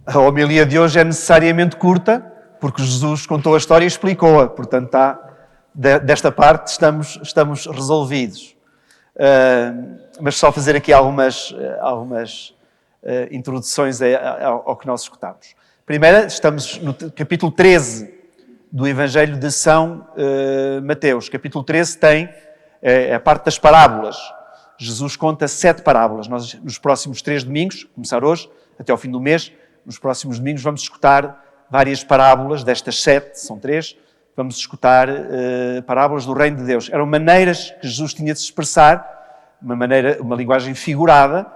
A homilia de hoje é necessariamente curta, porque Jesus contou a história e explicou-a. Portanto, desta parte estamos resolvidos. Mas só fazer aqui algumas introduções ao que nós escutamos. Primeira, estamos no capítulo 13 do Evangelho de São Mateus. Capítulo 13 tem a parte das parábolas. Jesus conta 7 parábolas. Nós, nos próximos 3 domingos, começar hoje, até ao fim do mês, nos próximos domingos vamos escutar várias parábolas, destas 7, são 3, vamos escutar parábolas do Reino de Deus. Eram maneiras que Jesus tinha de se expressar, uma linguagem figurada,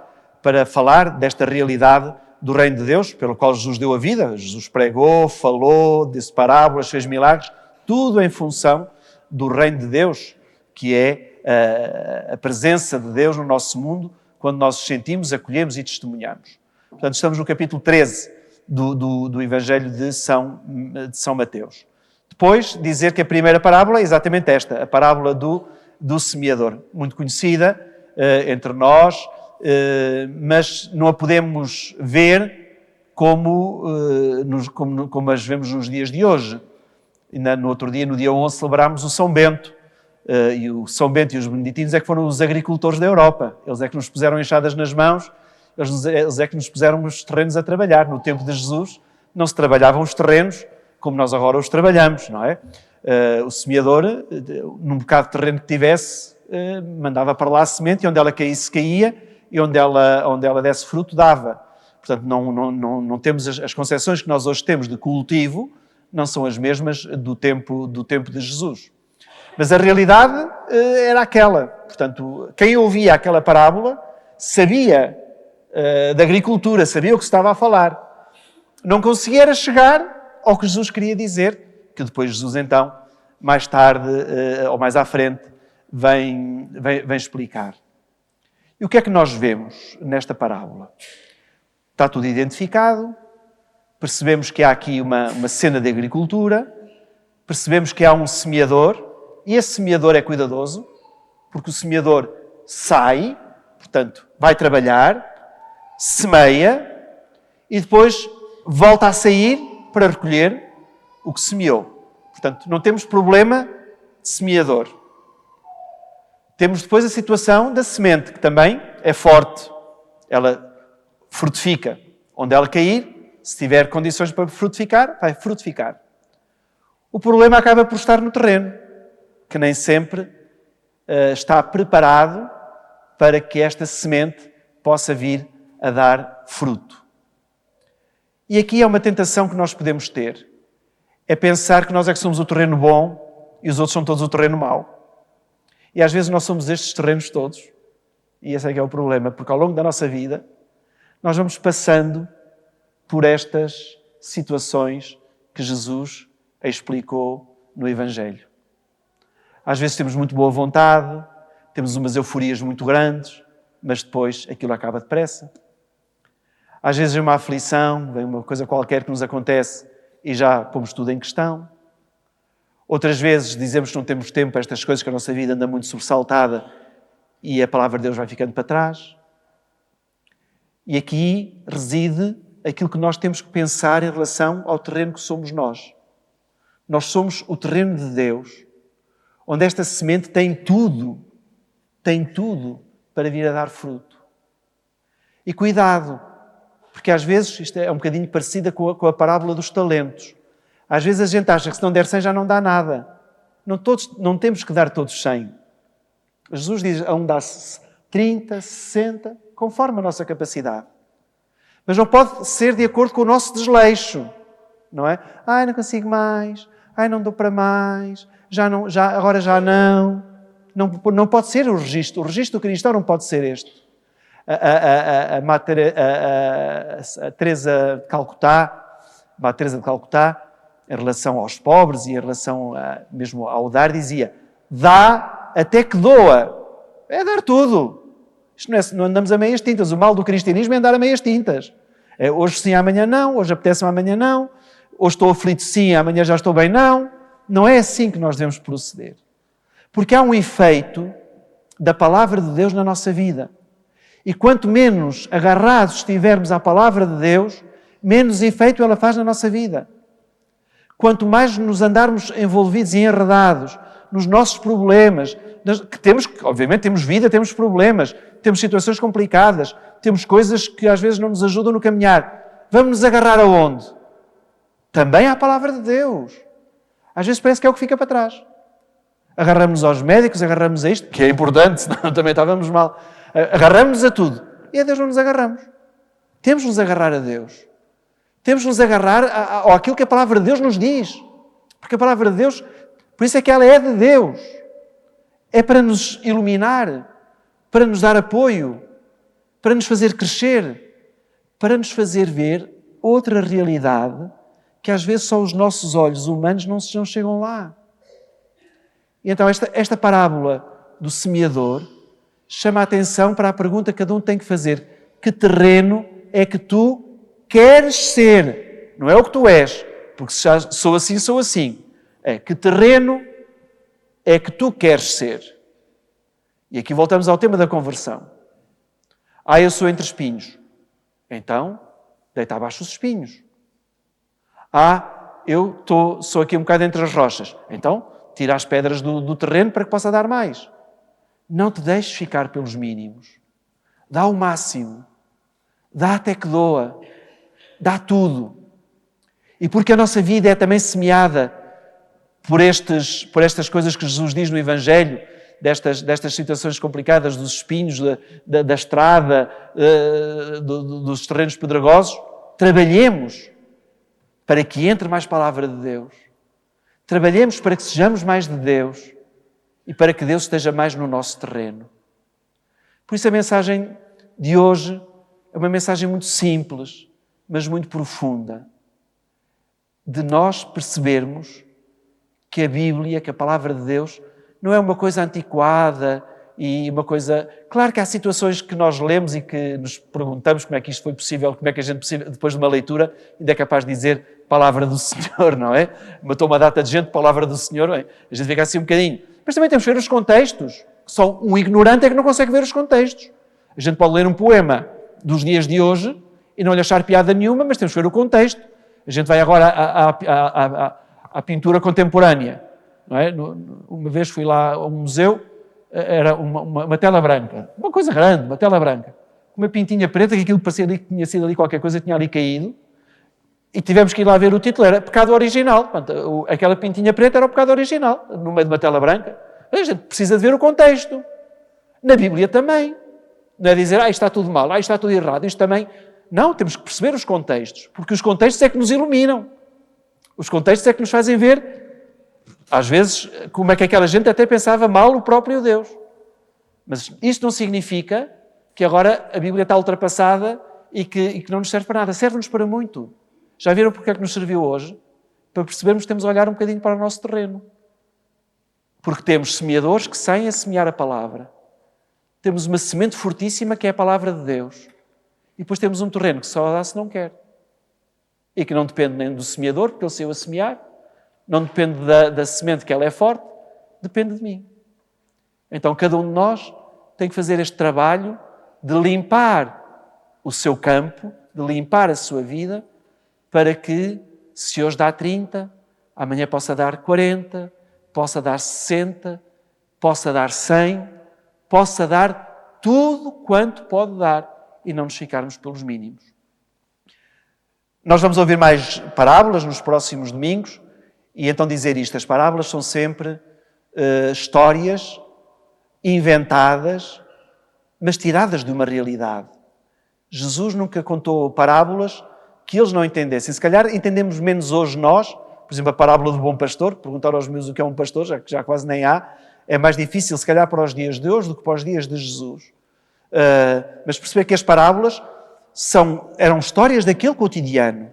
para falar desta realidade do Reino de Deus, pelo qual Jesus deu a vida. Jesus pregou, falou, disse parábolas, fez milagres, tudo em função do Reino de Deus, que é a presença de Deus no nosso mundo, quando nós o sentimos, acolhemos e testemunhamos. Portanto, estamos no capítulo 13 do Evangelho de São Mateus. Depois, dizer que a primeira parábola é exatamente esta, a parábola do semeador, muito conhecida entre nós, mas não a podemos ver como as vemos nos dias de hoje. No outro dia, no dia 11, celebrámos o São Bento. E o São Bento e os beneditinos é que foram os agricultores da Europa. Eles é que nos puseram enxadas nas mãos, eles é que nos puseram os terrenos a trabalhar. No tempo de Jesus não se trabalhavam os terrenos como nós agora os trabalhamos, não é? O semeador, num bocado de terreno que tivesse, mandava para lá a semente, e onde ela caísse, caía, e onde ela desse fruto, dava. Portanto, não temos as concepções que nós hoje temos de cultivo, não são as mesmas do tempo de Jesus. Mas a realidade era aquela. Portanto, quem ouvia aquela parábola sabia da agricultura, sabia o que se estava a falar. Não conseguia era chegar ao que Jesus queria dizer, que depois Jesus, então, mais tarde ou mais à frente, vem explicar. E o que é que nós vemos nesta parábola? Está tudo identificado, percebemos que há aqui uma cena de agricultura, percebemos que há um semeador, e esse semeador é cuidadoso, porque o semeador sai, portanto, vai trabalhar, semeia, e depois volta a sair para recolher o que semeou. Portanto, não temos problema de semeador. Temos depois a situação da semente, que também é forte. Ela frutifica. Onde ela cair, se tiver condições para frutificar, vai frutificar. O problema acaba por estar no terreno, que nem sempre está preparado para que esta semente possa vir a dar fruto. E aqui é uma tentação que nós podemos ter. É pensar que nós é que somos o terreno bom e os outros são todos o terreno mau. E às vezes nós somos estes terrenos todos. E esse é que é o problema, porque ao longo da nossa vida nós vamos passando por estas situações que Jesus explicou no Evangelho. Às vezes temos muito boa vontade, temos umas euforias muito grandes, mas depois aquilo acaba depressa. Às vezes vem uma aflição, vem uma coisa qualquer que nos acontece e já pomos tudo em questão. Outras vezes dizemos que não temos tempo para estas coisas, que a nossa vida anda muito sobressaltada e a palavra de Deus vai ficando para trás. E aqui reside aquilo que nós temos que pensar em relação ao terreno que somos nós. Nós somos o terreno de Deus, onde esta semente tem tudo para vir a dar fruto. E cuidado, porque às vezes, isto é um bocadinho parecida com a parábola dos talentos. Às vezes a gente acha que se não der 100 já não dá nada. Não temos que dar todos 100. Jesus diz, a um dá 30, 60, conforme a nossa capacidade. Mas não pode ser de acordo com o nosso desleixo, não é? Não consigo mais, não dou para mais, agora já não. Não pode ser o registro. O registro do cristão não pode ser este. A Teresa de Calcutá, em relação aos pobres e em relação mesmo ao dar, dizia, dá até que doa. É dar tudo. Isto não andamos a meias tintas. O mal do cristianismo é andar a meias tintas. Hoje sim, amanhã não. Hoje apetece-me, amanhã não. Hoje estou aflito sim, amanhã já estou bem, não. Não é assim que nós devemos proceder. Porque há um efeito da palavra de Deus na nossa vida. E quanto menos agarrados estivermos à palavra de Deus, menos efeito ela faz na nossa vida. Quanto mais nos andarmos envolvidos e enredados nos nossos problemas, obviamente temos vida, temos problemas, temos situações complicadas, temos coisas que às vezes não nos ajudam no caminhar. Vamos nos agarrar aonde? Também à palavra de Deus. Às vezes parece que é o que fica para trás. Agarramos-nos aos médicos, agarramos a isto, que é importante, senão também estávamos mal. Agarramos-nos a tudo. E a Deus não nos agarramos. Temos de nos agarrar a Deus. Temos de nos agarrar àquilo que a palavra de Deus nos diz. Porque a palavra de Deus, por isso é que ela é de Deus. É para nos iluminar, para nos dar apoio, para nos fazer crescer, para nos fazer ver outra realidade que às vezes só os nossos olhos humanos não chegam lá. E então esta parábola do semeador chama a atenção para a pergunta que cada um tem que fazer. Que terreno é que tu queres ser? Não é o que tu és, porque se já sou assim, sou assim. É que terreno é que tu queres ser? E aqui voltamos ao tema da conversão. Eu sou entre espinhos. Então, deita abaixo os espinhos. Eu sou aqui um bocado entre as rochas. Então, tira as pedras do terreno para que possa dar mais. Não te deixes ficar pelos mínimos. Dá o máximo. Dá até que doa. Dá tudo. E porque a nossa vida é também semeada por estas coisas que Jesus diz no Evangelho, destas situações complicadas, dos espinhos, da estrada, dos terrenos pedregosos, trabalhemos para que entre mais palavra de Deus. Trabalhemos para que sejamos mais de Deus e para que Deus esteja mais no nosso terreno. Por isso a mensagem de hoje é uma mensagem muito simples, mas muito profunda, de nós percebermos que a Bíblia, que a palavra de Deus, não é uma coisa antiquada e uma coisa... Claro que há situações que nós lemos e que nos perguntamos como é que isto foi possível, como é que a gente, depois de uma leitura, ainda é capaz de dizer palavra do Senhor, não é? Matou uma data de gente, palavra do Senhor, a gente fica assim um bocadinho. Mas também temos que ver os contextos. Só um ignorante é que não consegue ver os contextos. A gente pode ler um poema dos dias de hoje e não lhe achar piada nenhuma, mas temos que ver o contexto. A gente vai agora à pintura contemporânea. Não é? Uma vez fui lá a um museu, era uma tela branca, uma coisa grande, uma tela branca, uma pintinha preta, que aquilo parecia ali que tinha sido ali qualquer coisa, tinha ali caído, e tivemos que ir lá ver o título, era Pecado Original. Portanto, aquela pintinha preta era o pecado original, no meio de uma tela branca. A gente precisa de ver o contexto. Na Bíblia também. Não é dizer, isto está tudo mal, isto está tudo errado, isto também... Não, temos que perceber os contextos, porque os contextos é que nos iluminam. Os contextos é que nos fazem ver, às vezes, como é que aquela gente até pensava mal o próprio Deus. Mas isto não significa que agora a Bíblia está ultrapassada e que não nos serve para nada. Serve-nos para muito. Já viram porque é que nos serviu hoje? Para percebermos que temos de olhar um bocadinho para o nosso terreno. Porque temos semeadores que saem a semear a palavra. Temos uma semente fortíssima que é a palavra de Deus. E depois temos um terreno que só dá se não quer. E que não depende nem do semeador, porque ele saiu a semear. Não depende da semente, que ela é forte. Depende de mim. Então, cada um de nós tem que fazer este trabalho de limpar o seu campo, de limpar a sua vida, para que, se hoje dá 30, amanhã possa dar 40, possa dar 60, possa dar 100, possa dar tudo quanto pode dar e não nos ficarmos pelos mínimos. Nós vamos ouvir mais parábolas nos próximos domingos e então dizer isto, as parábolas são sempre histórias inventadas, mas tiradas de uma realidade. Jesus nunca contou parábolas que eles não entendessem. Se calhar entendemos menos hoje nós, por exemplo, a parábola do bom pastor, perguntar aos meus o que é um pastor, já que já quase nem há, é mais difícil, se calhar, para os dias de hoje do que para os dias de Jesus. Mas perceber que as parábolas eram histórias daquele cotidiano,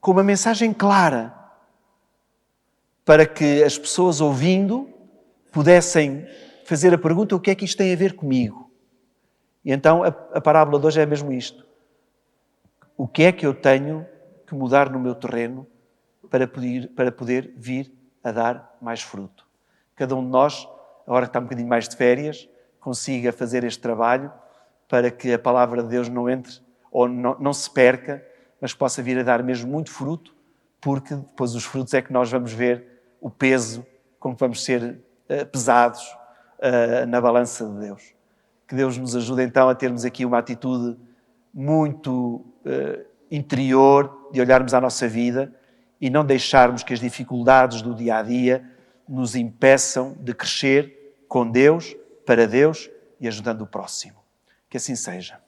com uma mensagem clara, para que as pessoas ouvindo pudessem fazer a pergunta: o que é que isto tem a ver comigo? E então a parábola de hoje é mesmo isto. O que é que eu tenho que mudar no meu terreno para poder vir a dar mais fruto? Cada um de nós, agora que está um bocadinho mais de férias, consiga fazer este trabalho para que a palavra de Deus não entre ou não se perca, mas que possa vir a dar mesmo muito fruto, porque depois os frutos é que nós vamos ver o peso, como vamos ser pesados na balança de Deus. Que Deus nos ajude então a termos aqui uma atitude muito interior, de olharmos à nossa vida e não deixarmos que as dificuldades do dia-a-dia nos impeçam de crescer com Deus, para Deus e ajudando o próximo. Que assim seja.